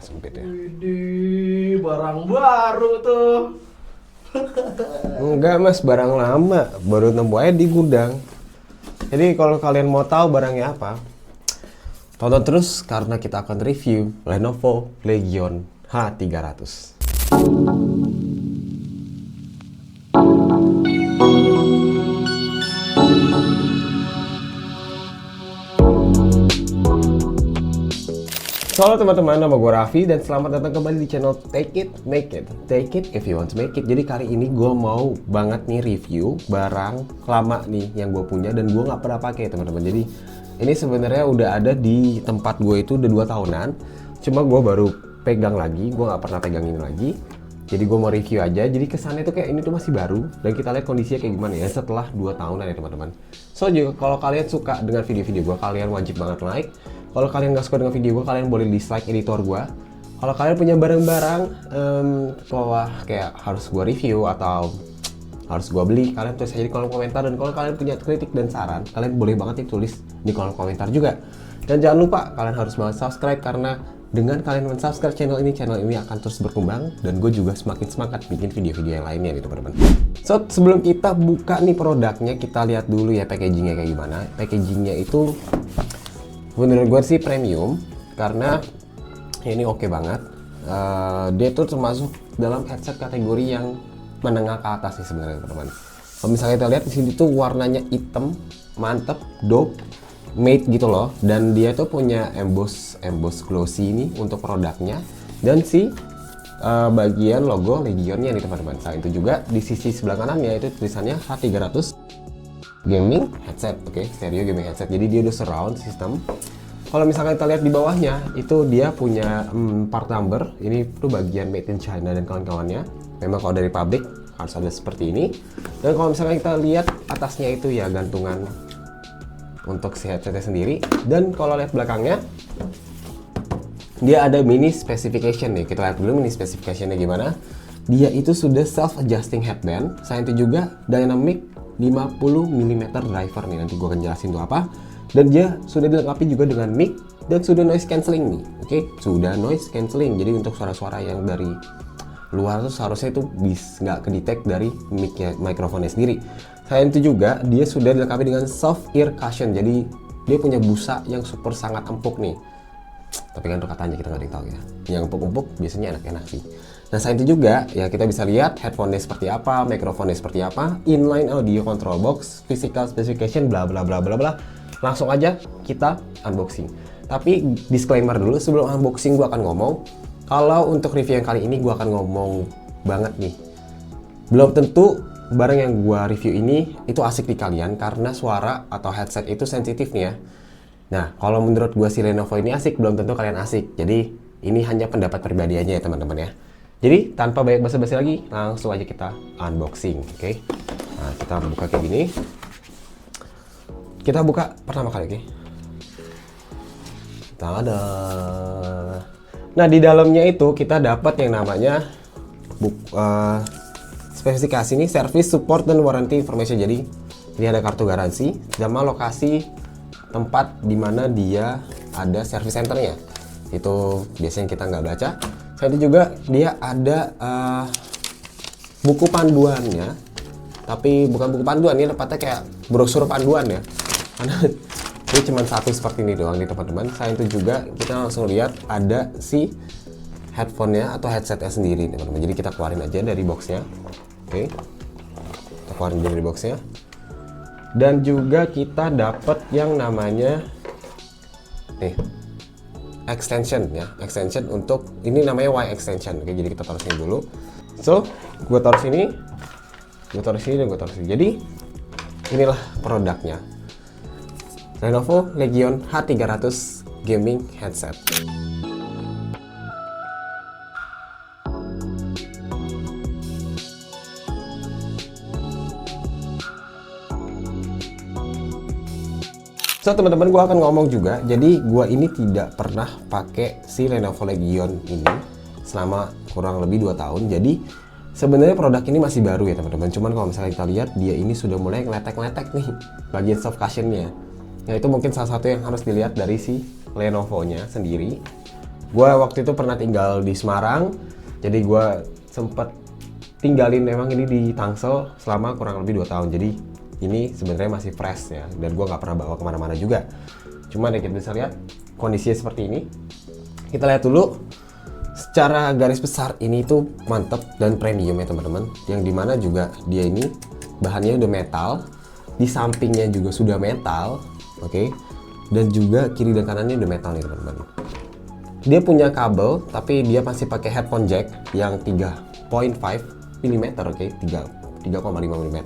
sempit ya. Widih, barang baru tuh. Enggak mas, barang lama, baru nemu aja di gudang. Jadi kalau kalian mau tahu barangnya apa, tonton terus karena kita akan review Lenovo Legion H300. Halo teman-teman, nama gue Raffi dan selamat datang kembali di channel Take It, Make It. Take it if you want to make it. Jadi kali ini gue mau banget nih review barang lama nih yang gue punya dan gue nggak pernah pakai teman-teman. Jadi ini sebenarnya udah ada di tempat gue itu udah 2 tahunan. Cuma gue baru pegang lagi, gue nggak pernah pegang ini lagi. Jadi gue mau review aja. Jadi kesannya tuh kayak ini tuh masih baru dan kita lihat kondisinya kayak gimana ya setelah 2 tahunan ya teman-teman. So juga kalau kalian suka dengan video-video gue, kalian wajib banget like. Kalau kalian nggak suka dengan video gue, kalian boleh dislike editor gue. Kalau kalian punya barang-barang wah kayak harus gue review atau harus gue beli, kalian tulis aja di kolom komentar. Dan kalau kalian punya kritik dan saran, kalian boleh banget tulis di kolom komentar juga. Dan jangan lupa kalian harus banget subscribe, karena dengan kalian men-subscribe channel ini akan terus berkembang dan gue juga semakin semangat bikin video-video yang lainnya nih teman-teman. So sebelum kita buka nih produknya, kita lihat dulu ya packagingnya kayak gimana. Packagingnya itu menurut gue sih premium karena ini oke banget. Dia tuh termasuk dalam headset kategori yang menengah ke atas nih sebenarnya teman-teman. Kalau misalnya kita lihat di sini tuh warnanya hitam, mantep, dope, matte gitu loh. Dan dia tuh punya emboss glossy ini untuk produknya dan si bagian logo Legionnya nih teman-teman. Selain itu juga di sisi sebelah kanannya itu tulisannya H300 gaming headset, oke, stereo gaming headset. Jadi dia udah surround system. Kalau misalkan kita lihat di bawahnya, itu dia punya part number. Ini tuh bagian made in China dan kawan-kawannya. Memang kalau dari pabrik harus ada seperti ini. Dan kalau misalkan kita lihat atasnya itu ya gantungan untuk si headsetnya sendiri. Dan kalau lihat belakangnya, dia ada mini specification nih. Kita lihat dulu mini specificationnya gimana. Dia itu sudah self adjusting headband. Selain itu juga dynamic 50 mm driver nih, nanti gue akan jelasin itu apa. Dan dia sudah dilengkapi juga dengan mic dan sudah noise cancelling nih, oke? Sudah noise cancelling, jadi untuk suara-suara yang dari luar tuh seharusnya itu nggak kedetect dari mic-nya, mikrofonnya sendiri. Selain itu juga dia sudah dilengkapi dengan soft ear cushion, jadi dia punya busa yang super sangat empuk nih. Tapi kan untuk katanya kita nggak ada yang tahu ya. Yang empuk-empuk biasanya enak-enak sih. Nah selain itu juga ya kita bisa lihat headphone-nya seperti apa, mikrofonnya seperti apa, inline audio control box, physical specification, bla bla bla bla bla. Langsung aja kita unboxing. Tapi disclaimer dulu sebelum unboxing gue akan ngomong, kalau untuk review yang kali ini gue akan ngomong banget nih. Belum tentu barang yang gue review ini itu asik di kalian karena suara atau headset itu sensitif nih ya. Nah kalau menurut gue si Lenovo ini asik, belum tentu kalian asik. Jadi ini hanya pendapat pribadi aja ya teman-teman ya. Jadi tanpa banyak basa-basi lagi, langsung aja kita unboxing, oke? Nah, kita buka kayak gini. Kita buka pertama kali, oke? Tada. Nah, di dalamnya itu kita dapat yang namanya spesifikasi ini, service support dan warranty information. Jadi ini ada kartu garansi sama lokasi tempat di mana dia ada service centernya. Itu biasanya kita nggak baca. Selain itu juga dia ada buku panduannya, tapi bukan buku panduan, ini tepatnya kayak brosur panduan ya. Karena ini cuma satu seperti ini doang nih teman-teman. Selain itu juga kita langsung lihat ada si headphone-nya atau headset-nya sendiri teman-teman. Jadi kita keluarin aja dari boxnya, oke? Kita keluarin dari boxnya. Dan juga kita dapat yang namanya nih extension ya, extension untuk ini namanya Y extension. Oke, jadi kita taruh sini dulu. So, gue taruh sini, gue taruh sini dan gue taruh sini. Jadi inilah produknya, Lenovo Legion H300 gaming headset. So teman-teman, gue akan ngomong juga. Jadi gue ini tidak pernah pakai si Lenovo Legion ini selama kurang lebih 2 tahun. Jadi sebenarnya produk ini masih baru ya teman-teman. Cuman kalau misalnya kita lihat, dia ini sudah mulai ngeletek-ngeletek nih bagian soft cushionnya. Nah itu mungkin salah satu yang harus dilihat dari si Lenovo-nya sendiri. Gue waktu itu pernah tinggal di Semarang, jadi gue sempet tinggalin emang ini di Tangsel selama kurang lebih 2 tahun. Jadi ini sebenarnya masih fresh ya, dan gue nggak pernah bawa kemana-mana juga. Cuma deh kita bisa lihat kondisinya seperti ini. Kita lihat dulu secara garis besar ini tuh mantep dan premium ya teman-teman. Yang dimana juga dia ini bahannya udah metal, di sampingnya juga sudah metal, oke. Dan juga kiri dan kanannya udah metal nih teman-teman. Dia punya kabel, tapi dia masih pakai headphone jack yang 3.5 mm, oke, 3,5 mm.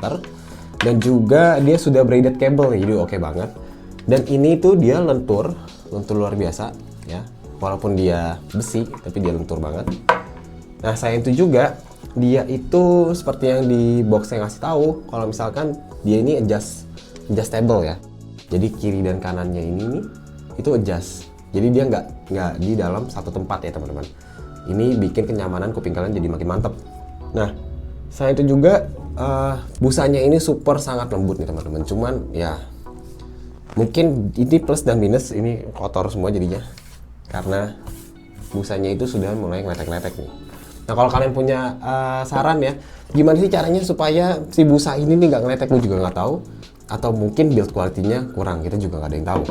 Dan juga dia sudah braided cable nih, jadi oke banget. Dan ini tuh dia lentur luar biasa ya. Walaupun dia besi, tapi dia lentur banget. Nah, sayang itu juga dia itu seperti yang di boxnya ngasih tahu, kalau misalkan dia ini adjustable ya. Jadi kiri dan kanannya ini nih itu adjust. Jadi dia nggak di dalam satu tempat ya teman-teman. Ini bikin kenyamanan kuping kalian jadi makin mantep. Nah, saya itu juga busanya ini super sangat lembut nih teman-teman. Cuman ya mungkin ini plus dan minus, ini kotor semua jadinya karena busanya itu sudah mulai ngeletek-ngeletek nih. Nah, kalau kalian punya saran ya, gimana sih caranya supaya si busa ini nih nggak ngeletek, gue juga nggak tahu. Atau mungkin build quality-nya kurang, kita juga nggak ada yang tahu.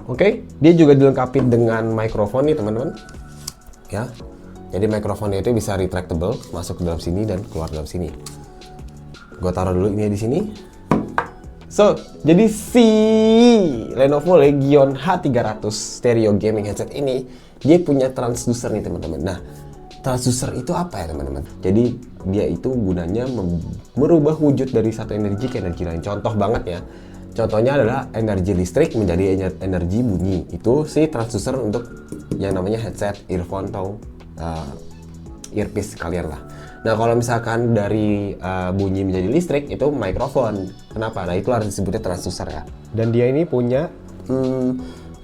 Oke, dia juga dilengkapi dengan mikrofon nih teman-teman. Ya, jadi mikrofonnya itu bisa retractable, masuk ke dalam sini dan keluar dalam sini. Gue taruh dulu ini di sini. So, jadi si Lenovo Legion H300 stereo gaming headset ini dia punya transducer nih teman-teman. Nah, transducer itu apa ya teman-teman? Jadi dia itu gunanya merubah wujud dari satu energi ke energi lain. Contoh banget ya. Contohnya adalah energi listrik menjadi energi bunyi. Itu si transducer untuk yang namanya headset, earphone atau earpiece kalian lah. Nah, kalau misalkan dari bunyi menjadi listrik itu mikrofon. Kenapa? Nah, itu harus disebutnya transducer ya. Dan dia ini punya 50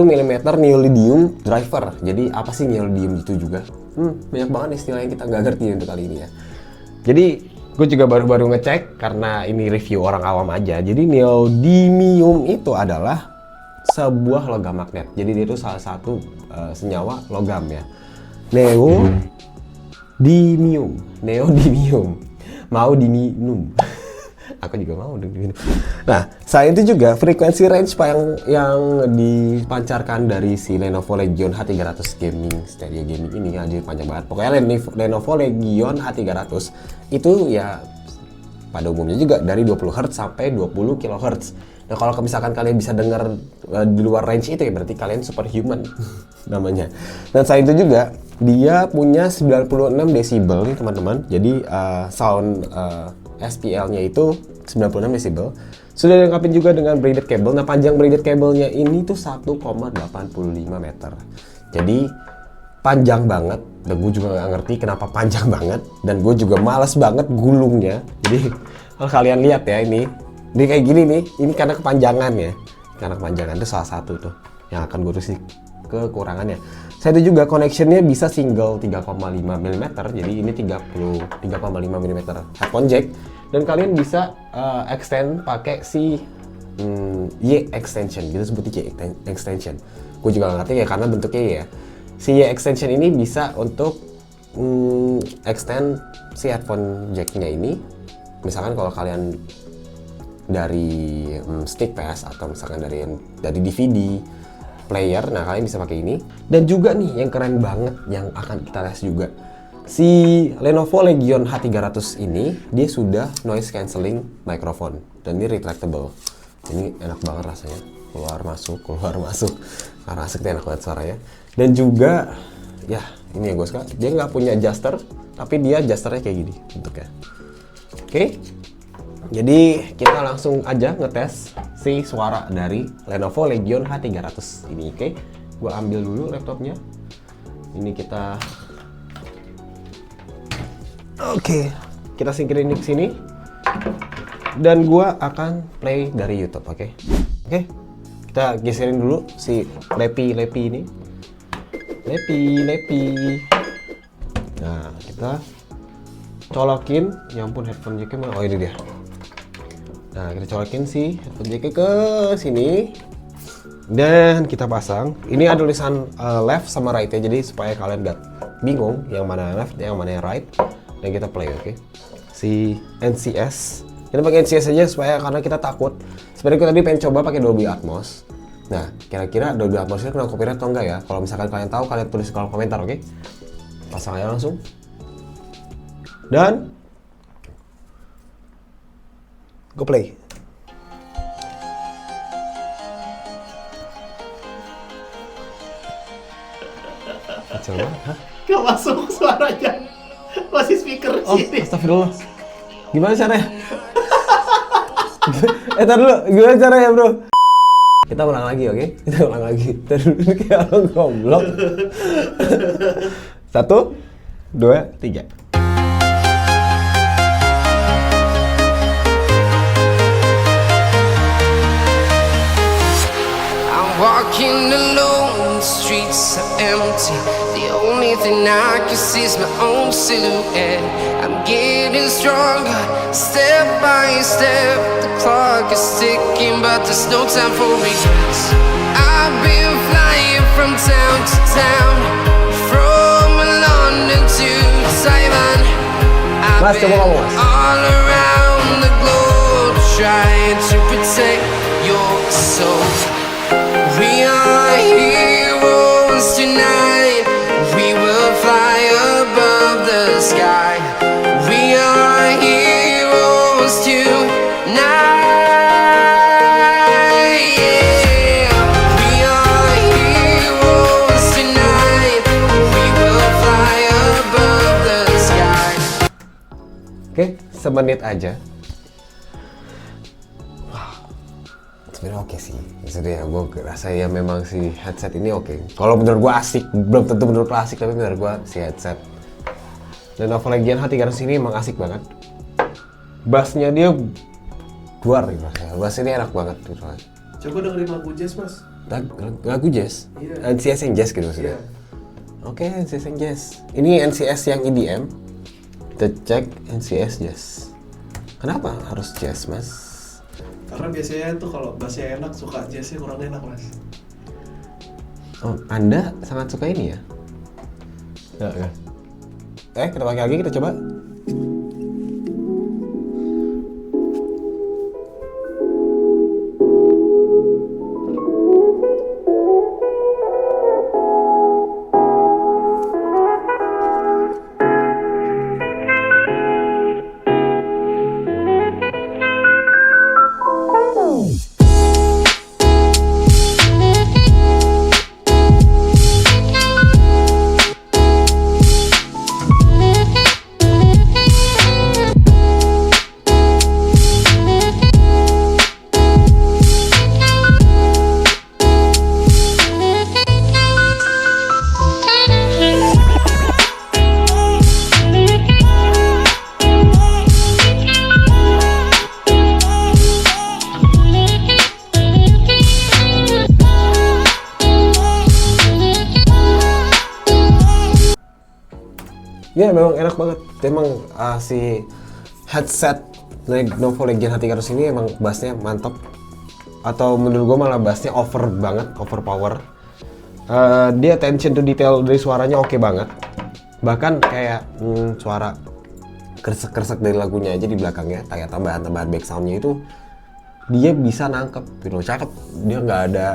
mm neodymium driver. Jadi apa sih neodymium itu juga? Banyak banget istilah yang kita nggak ngerti untuk kali ini ya. Jadi gue juga baru-baru ngecek karena ini review orang awam aja. Jadi neodymium itu adalah sebuah logam magnet. Jadi dia itu salah satu senyawa logam ya. Neodymium. Mau diminum. Aku juga mau diminum. Nah, selain itu juga frekuensi range yang dipancarkan dari si Lenovo Legion H300 gaming stereo gaming ini anjir panjang banget. Pokoknya Lenovo Legion H300 itu ya pada umumnya juga dari 20 Hz sampai 20 kHz. Nah, kalau misalkan kalian bisa dengar di luar range itu ya berarti kalian superhuman namanya. Dan selain itu juga dia punya 96 desibel nih teman-teman. Jadi sound SPL-nya itu 96 desibel. Sudah dilengkapi juga dengan braided cable. Nah, panjang braided cable-nya ini tuh 1,85 meter. Jadi panjang banget. Dan gue juga nggak ngerti kenapa panjang banget. Dan gue juga males banget gulungnya. Jadi kalau kalian lihat ya ini kayak gini nih. Ini karena kepanjangan ya. Karena kepanjangan itu salah satu tuh yang akan gue urus kekurangannya. Saya itu juga connectionnya bisa single 3,5 mm. Jadi ini 3,5 mm headphone jack. Dan kalian bisa extend pakai si Y extension, gitu sebutnya Y extension. Gue juga gak ngerti ya karena bentuknya ya. Si Y extension ini bisa untuk extend si headphone jacknya ini. Misalkan kalau kalian dari stick PS atau misalkan dari DVD player, nah kalian bisa pakai ini. Dan juga nih yang keren banget yang akan kita tes juga. Si Lenovo Legion H300 ini dia sudah noise cancelling microphone dan ini retractable. Ini enak banget rasanya, keluar masuk. Karena asik enak banget suaranya. Dan juga ya ini yang gue suka, dia nggak punya adjuster tapi dia adjusternya kayak gini bentuknya. Oke. Jadi kita langsung aja ngetes si suara dari Lenovo Legion H300 ini. Oke. Gue ambil dulu laptopnya. Ini kita kita singkirin ini ke sini dan gua akan play dari YouTube, oke? Kita geserin dulu si lepi ini. Lepi. Nah, kita colokin, ya ampun headphone jacknya mana? Oh, ini dia. Nah, kita colokin si headphone jacknya ke sini. Dan kita pasang. Ini ada tulisan left sama right ya, jadi supaya kalian gak bingung yang mana left, yang mana yang right. Dan kita play, oke? Si NCS. Kita pakai NCS aja supaya karena kita takut. Sebenarnya kita tadi pengen coba pakai Dolby Atmos. Nah, kira-kira Dolby Atmos itu kena copyright atau enggak ya? Kalau misalkan kalian tahu, kalian tulis di kolom komentar, oke? Pasang aja langsung. Dan go play. Kecil banget, hah? Gak masuk suaranya. Masih speaker Oh, sini. astagfirullah. Gimana caranya? Tar dulu, gimana caranya bro? Kita ulang lagi, oke? Kita ulang lagi. Tar dulu, kayak orang goblok. 1, 2, 3. I'm walking alone, the streets are empty. The only thing I can see is my own silhouette. I'm getting stronger, step by step. The clock is ticking, but there's no time for regrets. I've been flying from town to town, from London to Taiwan. I've Mas, coba been kamu, Mas. all around the globe trying to protect your soul. We are heroes tonight. We will fly above the sky. We are heroes tonight. Yeah. We are heroes tonight. We will fly above the sky. Oke, semenit aja. Sebenarnya oke sih, maksudnya gue rasa ya memang si headset ini oke. Kalau menurut gue asik, belum tentu menurut lo asik, tapi menurut gue si headset. Dan Lenovo Legion H300 ini emang asik banget. Bassnya dia luar gitu, bass ini enak banget gitu. Coba dengerin lagu jazz, Mas. Lagu jazz, Iya. NCS yang jazz gitu maksudnya. Iya. Oke, NCS yang jazz. Ini NCS yang EDM. Kita cek NCS jazz. Kenapa harus jazz, Mas? Karena biasanya tuh kalau bassnya enak, suka jazznya kurang enak, Mas. Oh, Anda sangat suka ini ya? Ya. Kita pakai lagi, kita coba. Ya memang enak banget. Emang si headset Lenovo Legion H300 ini emang bassnya mantap. Atau menurut gue malah bassnya over banget, overpower. Dia attention to detail dari suaranya oke banget. Bahkan kayak suara kresek-kresek dari lagunya aja di belakangnya, kayak tambahan-tambahan back soundnya itu dia bisa nangkep, gitu, cakep. Dia nggak ada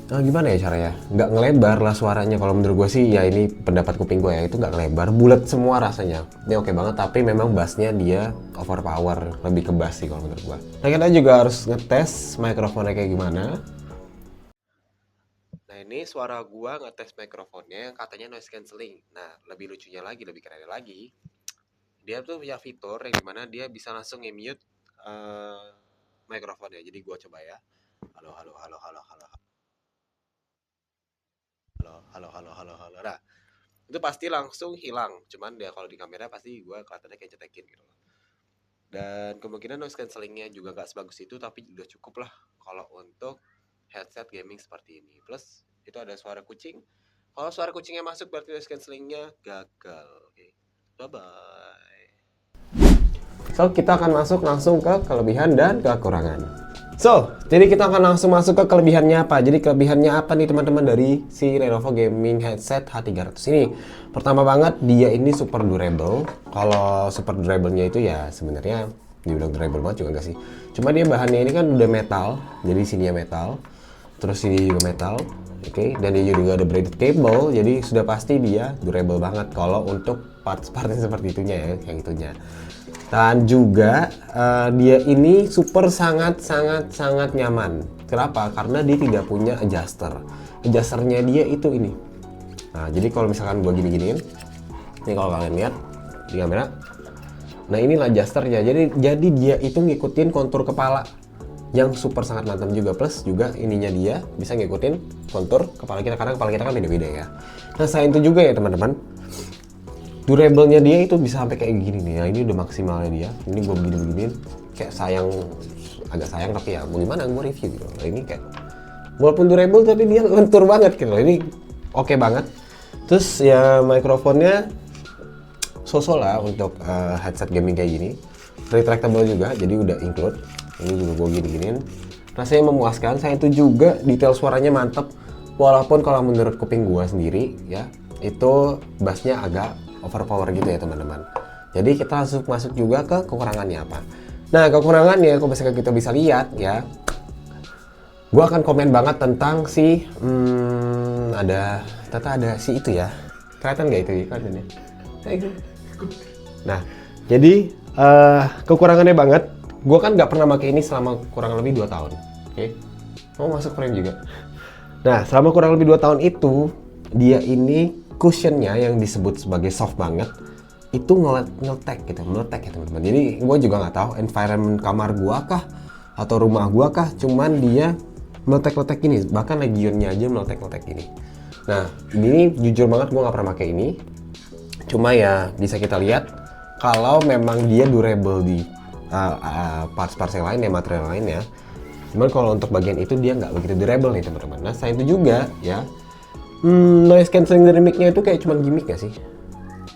gimana ya caranya, nggak ngelebar lah suaranya. Kalau menurut gue sih ya ini pendapat kuping gue ya, itu nggak ngelebar, bulat semua rasanya. Ini oke banget, tapi memang bassnya dia overpower, lebih ke bass sih kalau menurut gue. Nah kita juga harus ngetes mikrofonnya kayak gimana. Nah ini suara gue ngetes mikrofonnya yang katanya noise cancelling. Nah lebih lucunya lagi, lebih keren lagi, dia tuh punya fitur yang dimana dia bisa langsung nge-mute mikrofonnya. Jadi gue coba ya. Halo. Nah, itu pasti langsung hilang. Cuman dia kalau di kamera pasti gue kelihatannya kayak cetekin gitu. Dan kemungkinan noise cancellingnya juga gak sebagus itu, tapi udah cukup lah kalau untuk headset gaming seperti ini. Plus itu ada suara kucing. Kalau suara kucingnya masuk berarti noise cancellingnya gagal. Oke. Bye bye. So, kita akan masuk langsung ke kelebihan dan kekurangan. So, jadi kita akan langsung masuk ke kelebihannya apa. Jadi kelebihannya apa nih teman-teman dari si Lenovo Gaming Headset H300 ini. Pertama banget, dia ini super durable. Kalau super durable-nya itu ya sebenarnya dibilang durable banget juga enggak sih. Cuma dia bahannya ini kan udah metal, jadi sininya metal. Terus ini juga metal. Oke, dan dia juga ada braided cable, jadi sudah pasti dia durable banget kalau untuk parts-partsnya seperti itunya ya, kayak gitunya. Dan juga dia ini super sangat nyaman. Kenapa? Karena dia tidak punya adjuster. Adjusternya dia itu ini. Nah, jadi kalau misalkan gua gini-giniin, ini kalau kalian lihat di kamera, nah inilah adjusternya. Jadi dia itu ngikutin kontur kepala yang super sangat mantap juga, plus juga ininya dia bisa ngikutin kontur kepala kita karena kepala kita kan beda-beda ya. Nah, selain itu juga ya teman-teman, durable-nya dia itu bisa sampai kayak gini nih. Ya, ini udah maksimalnya dia. Ini gue begini-beginiin kayak agak sayang tapi ya mau gimana, gue review gitu. Nah, ini kayak walaupun durable tapi dia lentur banget gitu loh. Ini oke banget. Terus ya mikrofonnya so-so lah untuk headset gaming kayak gini. Retractable juga, jadi udah include. Ini juga gue gini-giniin. Rasanya memuaskan. Saya itu juga detail suaranya mantep. Walaupun kalau menurut kuping gue sendiri ya, itu bassnya agak overpower gitu ya teman-teman. Jadi kita langsung masuk juga ke kekurangannya apa. Nah, kekurangannya kalau misalkan kita bisa lihat ya, gue akan komen banget tentang si ada si itu ya, kelihatan nggak itu ya kelihatannya? Nah, jadi kekurangannya banget. Gue kan nggak pernah pakai ini selama kurang lebih 2 tahun. Oke, mau masuk frame juga. Nah, selama kurang lebih 2 tahun itu, dia ini cushionnya yang disebut sebagai soft banget itu meletek ya teman-teman. Jadi gue juga nggak tahu environment kamar gua kah atau rumah gua kah, cuman dia meletek gini, bahkan legionnya aja meletek gini. Nah, ini jujur banget gue nggak pernah pakai ini, cuma ya bisa kita lihat kalau memang dia durable di parts-parts yang lain ya, material lain ya. Cuman kalau untuk bagian itu dia nggak begitu durable nih teman-teman. Nah, selain itu juga ya, noise cancelling dari mic-nya itu kayak cuman gimmick gak sih?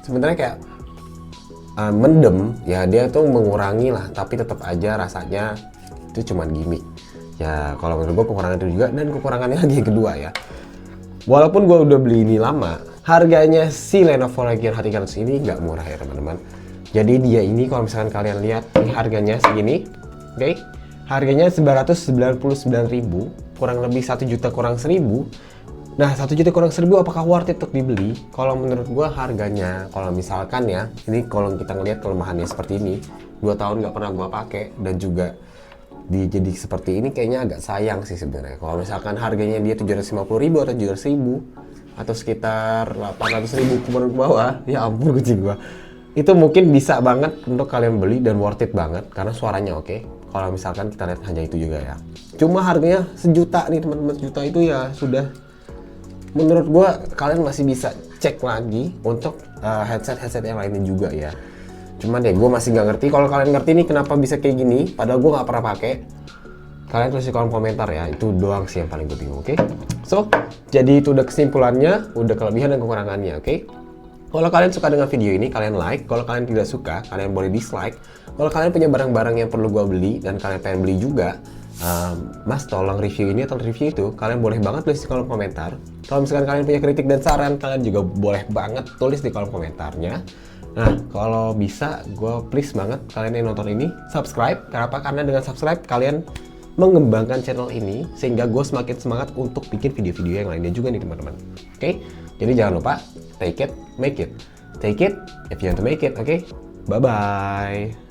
Sebenarnya kayak mendem ya, dia tuh mengurangi lah, tapi tetap aja rasanya itu cuman gimmick. Ya kalau menurut gue kekurangan itu juga, dan kekurangannya lagi yang kedua ya. Walaupun gue udah beli ini lama, harganya si Lenovo Legion H300 ini nggak murah ya teman-teman. Jadi dia ini kalau misalkan kalian lihat ini harganya segini, oke? Harganya 999.000, kurang lebih 1 juta kurang 1.000. Nah, 1 juta kurang 1.000 apakah worth it untuk dibeli? Kalau menurut gua harganya, kalau misalkan ya, ini kalau kita ngelihat kelemahannya seperti ini, 2 tahun nggak pernah gua pakai dan juga jadi seperti ini, kayaknya agak sayang sih sebenarnya. Kalau misalkan harganya dia 750.000 atau 700.000 atau sekitar 800.000 ke bawah, ya ampun kucing gua. Itu mungkin bisa banget untuk kalian beli dan worth it banget karena suaranya oke. Kalau misalkan kita lihat hanya itu juga ya. Cuma harganya 1 juta nih teman-teman, 1 juta itu ya sudah, menurut gua kalian masih bisa cek lagi untuk headset yang lainnya juga ya. Cuman deh gua masih nggak ngerti. Kalau kalian ngerti nih kenapa bisa kayak gini, padahal gua nggak pernah pakai, kalian tulis di kolom komentar ya. Itu doang sih yang paling gue bingung, oke? So, jadi itu udah kesimpulannya, udah kelebihan dan kekurangannya, oke? Kalau kalian suka dengan video ini, kalian like. Kalau kalian tidak suka, kalian boleh dislike. Kalau kalian punya barang-barang yang perlu gua beli dan kalian pengen beli juga, Mas tolong review ini atau review itu, kalian boleh banget tulis di kolom komentar. Kalau misalkan kalian punya kritik dan saran, kalian juga boleh banget tulis di kolom komentarnya. Nah, kalau bisa, gue please banget kalian yang nonton ini subscribe. Kenapa? Karena dengan subscribe kalian mengembangkan channel ini sehingga gue semakin semangat untuk bikin video-video yang lainnya juga nih teman-teman. Oke? Jadi jangan lupa take it, make it. Take it if you want to make it. Oke? Bye bye.